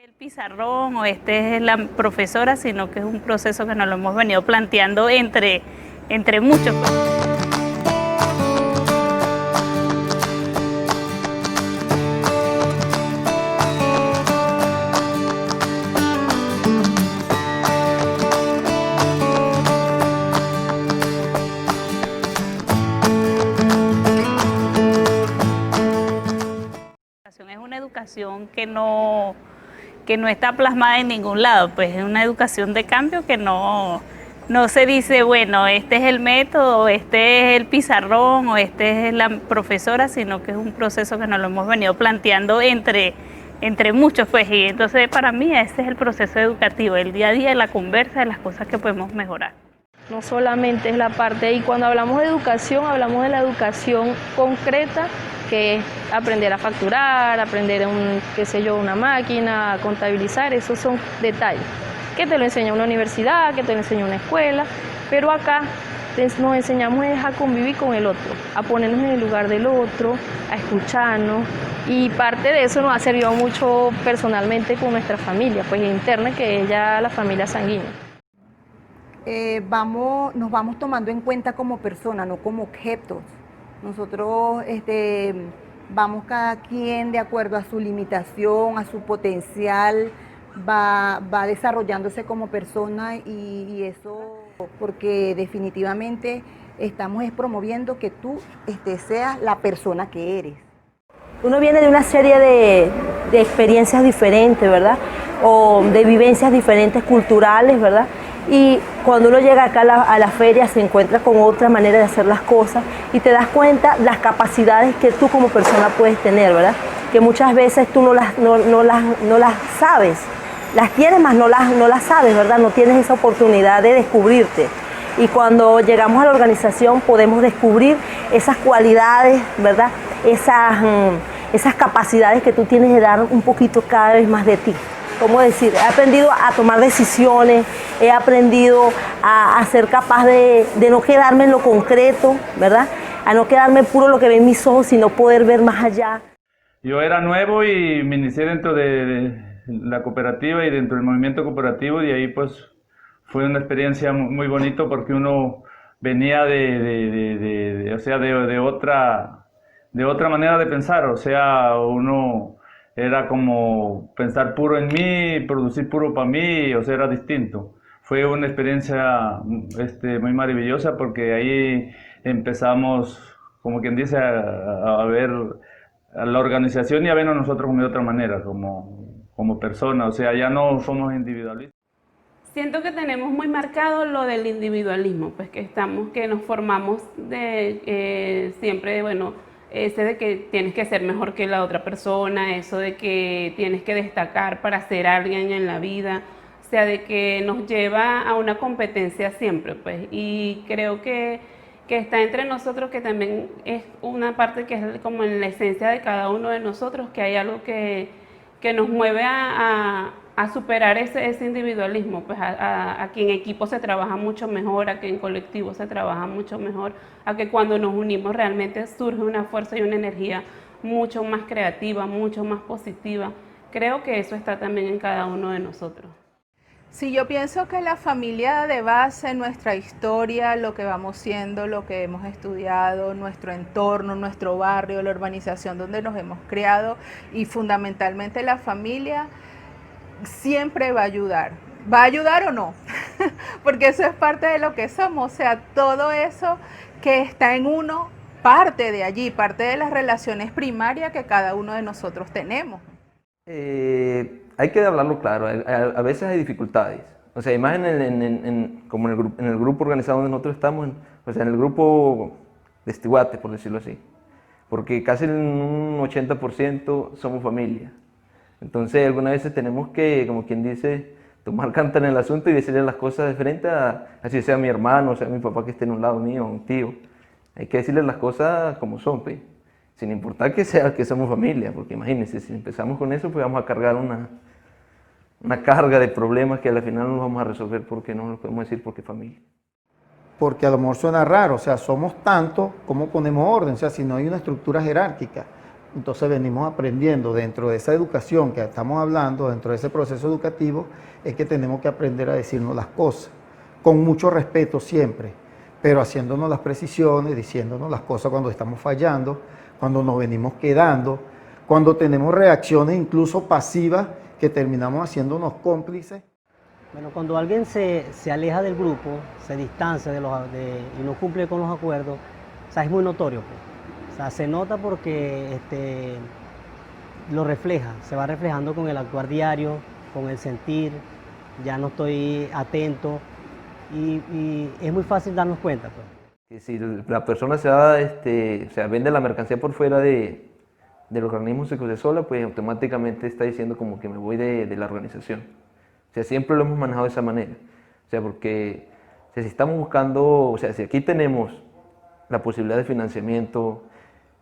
El pizarrón o este es la profesora, sino que es un proceso que nos lo hemos venido planteando entre muchos. Es una educación que no está plasmada en ningún lado, pues es una educación de cambio que no se dice, bueno, este es el método, este es el pizarrón o este es la profesora, sino que es un proceso que nos lo hemos venido planteando entre muchos, pues, y entonces para mí ese es el proceso educativo, el día a día, la conversa de las cosas que podemos mejorar. No solamente es la parte, y cuando hablamos de educación, hablamos de la educación concreta, que es aprender a facturar, aprender una máquina, a contabilizar, esos son detalles, que te lo enseña una universidad, que te lo enseña una escuela, pero acá nos enseñamos a convivir con el otro, a ponernos en el lugar del otro, a escucharnos, y parte de eso nos ha servido mucho personalmente con nuestra familia, pues interna, que es ya la familia sanguínea. Nos vamos tomando en cuenta como personas, no como objetos. Nosotros vamos cada quien de acuerdo a su limitación, a su potencial, va desarrollándose como persona y eso porque definitivamente estamos promoviendo que tú seas la persona que eres. Uno viene de una serie de experiencias diferentes, ¿verdad? O de vivencias diferentes culturales, ¿verdad? Y cuando uno llega acá a la feria se encuentra con otra manera de hacer las cosas y te das cuenta las capacidades que tú como persona puedes tener, ¿verdad? Que muchas veces tú no las sabes, las tienes más no las sabes, ¿verdad? No tienes esa oportunidad de descubrirte. Y cuando llegamos a la organización podemos descubrir esas cualidades, ¿verdad? Esas capacidades que tú tienes de dar un poquito cada vez más de ti. ¿Cómo decir? He aprendido a tomar decisiones, he aprendido a ser capaz de no quedarme en lo concreto, ¿verdad? A no quedarme puro lo que ven mis ojos, sino poder ver más allá. Yo era nuevo y me inicié dentro de la cooperativa y dentro del movimiento cooperativo, y ahí pues fue una experiencia muy bonito porque uno venía o sea, de otra manera de pensar, o sea, uno era como pensar puro en mí, producir puro para mí, o sea, era distinto. Fue una experiencia muy maravillosa porque ahí empezamos, como quien dice, a ver a la organización y a vernos nosotros como de otra manera, como personas, o sea, ya no somos individualistas. Siento que tenemos muy marcado lo del individualismo, pues que nos formamos siempre, bueno, ese de que tienes que ser mejor que la otra persona, eso de que tienes que destacar para ser alguien en la vida, o sea, de que nos lleva a una competencia siempre, pues, y creo que está entre nosotros, que también es una parte que es como en la esencia de cada uno de nosotros, que hay algo que nos mueve a superar ese individualismo, pues a que en equipo se trabaja mucho mejor, a que en colectivo se trabaja mucho mejor, a que cuando nos unimos realmente surge una fuerza y una energía mucho más creativa, mucho más positiva. Creo que eso está también en cada uno de nosotros. Sí, yo pienso que la familia de base, nuestra historia, lo que vamos siendo, lo que hemos estudiado, nuestro entorno, nuestro barrio, la urbanización donde nos hemos criado y fundamentalmente la familia siempre va a ayudar. ¿Va a ayudar o no? Porque eso es parte de lo que somos, o sea, todo eso que está en uno parte de allí, parte de las relaciones primarias que cada uno de nosotros tenemos. Hay que hablarlo claro, a veces hay dificultades, o sea, más como en el grupo organizado donde nosotros estamos, o sea, en el grupo de Estiguate, por decirlo así, porque casi un 80% somos familia, entonces algunas veces tenemos que, como quien dice, tomar carta en el asunto y decirle las cosas de frente así sea mi hermano, sea mi papá que esté en un lado mío, un tío, hay que decirle las cosas como son, pues. Sin importar que somos familia, porque imagínense, si empezamos con eso, pues vamos a cargar una carga de problemas que al final no los vamos a resolver porque no lo podemos decir porque familia. Porque a lo mejor suena raro, o sea, somos tantos, ¿cómo ponemos orden? O sea, si no hay una estructura jerárquica. Entonces venimos aprendiendo dentro de esa educación que estamos hablando, dentro de ese proceso educativo, es que tenemos que aprender a decirnos las cosas, con mucho respeto siempre, pero haciéndonos las precisiones, diciéndonos las cosas cuando estamos fallando, cuando nos venimos quedando, cuando tenemos reacciones incluso pasivas que terminamos haciéndonos cómplices. Bueno, cuando alguien se aleja del grupo, se distancia y no cumple con los acuerdos, o sea, es muy notorio, pues. O sea, se nota porque lo refleja, se va reflejando con el actuar diario, con el sentir, ya no estoy atento y es muy fácil darnos cuenta, pues. Que si la persona se va, o sea, vende la mercancía por fuera del organismo Secosesola, pues automáticamente está diciendo como que me voy de la organización. O sea, siempre lo hemos manejado de esa manera. O sea, porque o sea, si estamos buscando, o sea, si aquí tenemos la posibilidad de financiamiento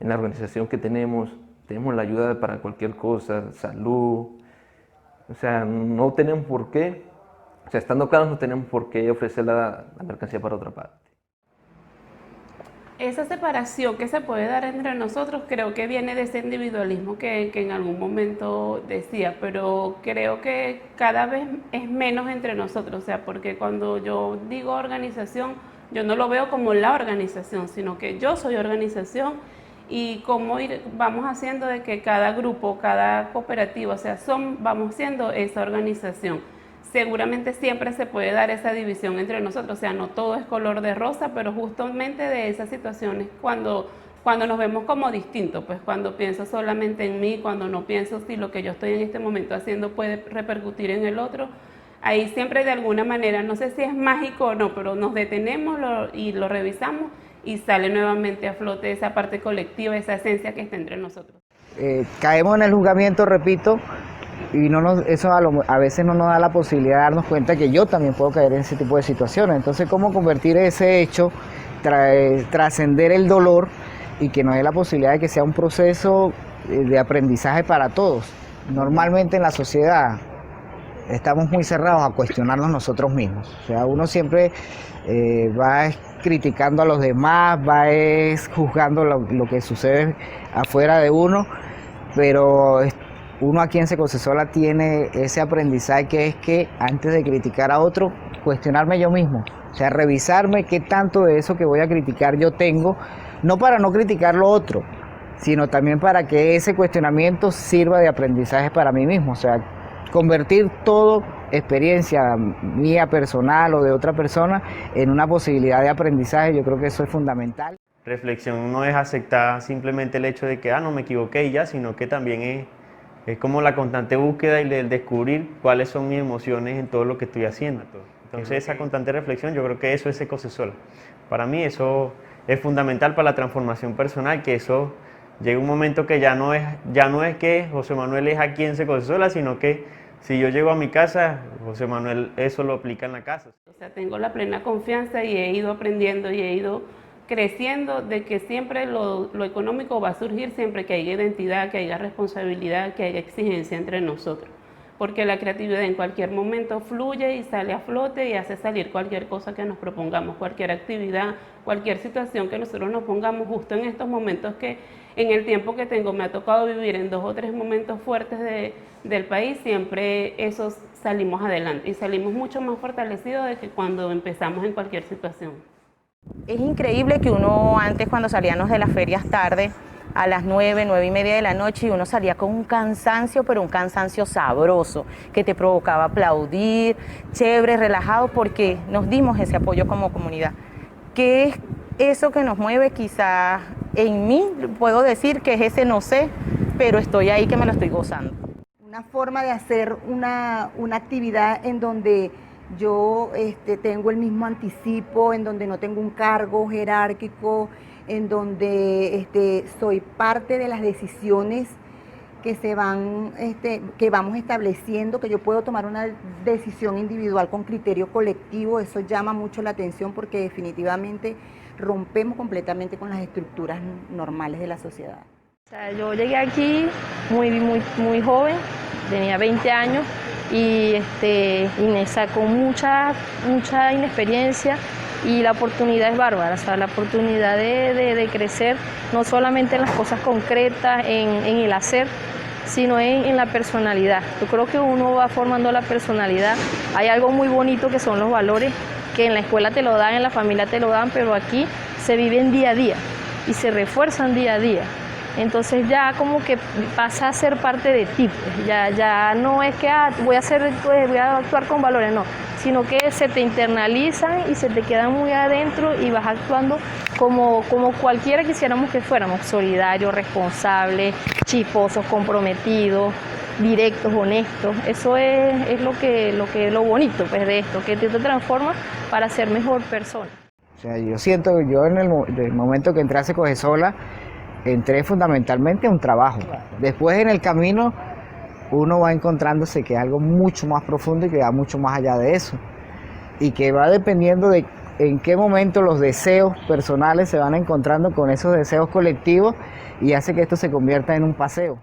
en la organización que tenemos la ayuda para cualquier cosa, salud, o sea, no tenemos por qué, o sea, estando claros no tenemos por qué ofrecer la mercancía para otra parte. Esa separación que se puede dar entre nosotros creo que viene de ese individualismo que en algún momento decía, pero creo que cada vez es menos entre nosotros, o sea, porque cuando yo digo organización, yo no lo veo como la organización, sino que yo soy organización y cómo vamos haciendo de que cada grupo, cada cooperativa, o sea, vamos siendo esa organización. Seguramente siempre se puede dar esa división entre nosotros, o sea, no todo es color de rosa, pero justamente de esas situaciones cuando nos vemos como distintos, pues cuando pienso solamente en mí, cuando no pienso si lo que yo estoy en este momento haciendo puede repercutir en el otro, ahí siempre de alguna manera, no sé si es mágico o no, pero nos detenemos y lo revisamos y sale nuevamente a flote esa parte colectiva, esa esencia que está entre nosotros. Caemos en el juzgamiento, repito, y eso a veces no nos da la posibilidad de darnos cuenta que yo también puedo caer en ese tipo de situaciones. Entonces, ¿cómo convertir ese hecho, trascender el dolor y que nos dé la posibilidad de que sea un proceso de aprendizaje para todos? Normalmente en la sociedad estamos muy cerrados a cuestionarnos nosotros mismos. O sea, uno siempre va criticando a los demás, va juzgando lo que sucede afuera de uno, pero uno aquí en Secosesola tiene ese aprendizaje que es que antes de criticar a otro, cuestionarme yo mismo, o sea, revisarme qué tanto de eso que voy a criticar yo tengo, no para no criticar lo otro, sino también para que ese cuestionamiento sirva de aprendizaje para mí mismo, o sea, convertir todo experiencia mía personal o de otra persona en una posibilidad de aprendizaje, yo creo que eso es fundamental. Reflexión no es aceptar simplemente el hecho de que no me equivoqué y ya, sino que también es como la constante búsqueda y el descubrir cuáles son mis emociones en todo lo que estoy haciendo. Entonces esa constante reflexión, yo creo que eso es Secosesola. Para mí eso es fundamental para la transformación personal, que eso llega un momento que ya no es que José Manuel es aquí en Secosesola, sino que si yo llego a mi casa, José Manuel eso lo aplica en la casa. O sea, tengo la plena confianza y he ido aprendiendo y he ido creciendo de que siempre lo económico va a surgir siempre que haya identidad, que haya responsabilidad, que haya exigencia entre nosotros. Porque la creatividad en cualquier momento fluye y sale a flote y hace salir cualquier cosa que nos propongamos, cualquier actividad, cualquier situación que nosotros nos pongamos justo en estos momentos que en el tiempo que tengo me ha tocado vivir en 2 o 3 momentos fuertes del país, siempre esos salimos adelante y salimos mucho más fortalecidos de que cuando empezamos en cualquier situación. Es increíble que uno antes cuando salíamos de las ferias tarde, a las 9, 9 y media de la noche, y uno salía con un cansancio, pero un cansancio sabroso, que te provocaba aplaudir, chévere, relajado, porque nos dimos ese apoyo como comunidad. ¿Qué es eso que nos mueve? Quizás en mí puedo decir que es ese no sé, pero estoy ahí que me lo estoy gozando. Una forma de hacer una actividad en donde yo tengo el mismo anticipo, en donde no tengo un cargo jerárquico, en donde soy parte de las decisiones que que vamos estableciendo, que yo puedo tomar una decisión individual con criterio colectivo. Eso llama mucho la atención porque definitivamente rompemos completamente con las estructuras normales de la sociedad. O sea, yo llegué aquí muy joven, tenía 20 años y me sacó mucha inexperiencia y la oportunidad es bárbara, o sea, la oportunidad de crecer no solamente en las cosas concretas, en el hacer, sino en la personalidad. Yo creo que uno va formando la personalidad. Hay algo muy bonito que son los valores, que en la escuela te lo dan, en la familia te lo dan, pero aquí se viven día a día y se refuerzan día a día. Entonces ya como que pasa a ser parte de ti, pues. Ya no es que voy a actuar con valores, no, sino que se te internalizan y se te quedan muy adentro y vas actuando como cualquiera quisiéramos que fuéramos, solidarios, responsables, chisposos, comprometidos, directos, honestos. Eso es lo bonito, pues, de esto, que te transformas para ser mejor persona. O sea, yo siento que yo en el momento que entré a Cogesola, entré fundamentalmente a un trabajo. Después en el camino uno va encontrándose que es algo mucho más profundo y que va mucho más allá de eso. Y que va dependiendo de en qué momento los deseos personales se van encontrando con esos deseos colectivos y hace que esto se convierta en un paseo.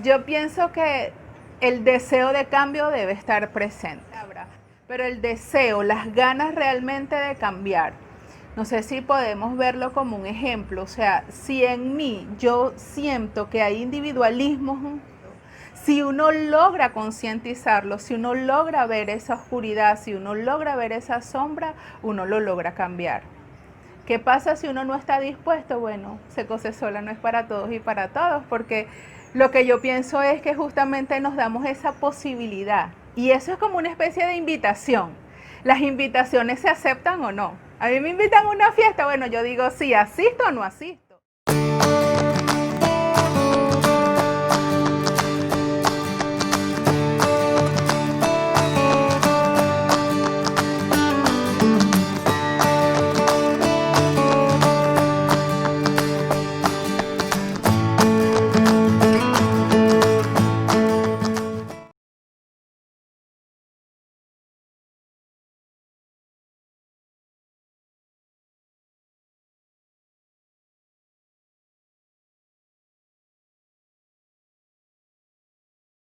Yo pienso que el deseo de cambio debe estar presente, pero el deseo, las ganas realmente de cambiar, no sé si podemos verlo como un ejemplo. O sea, si en mí yo siento que hay individualismo, si uno logra concientizarlo, si uno logra ver esa oscuridad, si uno logra ver esa sombra, uno lo logra cambiar. ¿Qué pasa si uno no está dispuesto? Bueno, Cogesola no es para todos y para todos, porque lo que yo pienso es que justamente nos damos esa posibilidad. Y eso es como una especie de invitación. Las invitaciones se aceptan o no. A mí me invitan a una fiesta, bueno, yo digo sí, asisto o no asisto.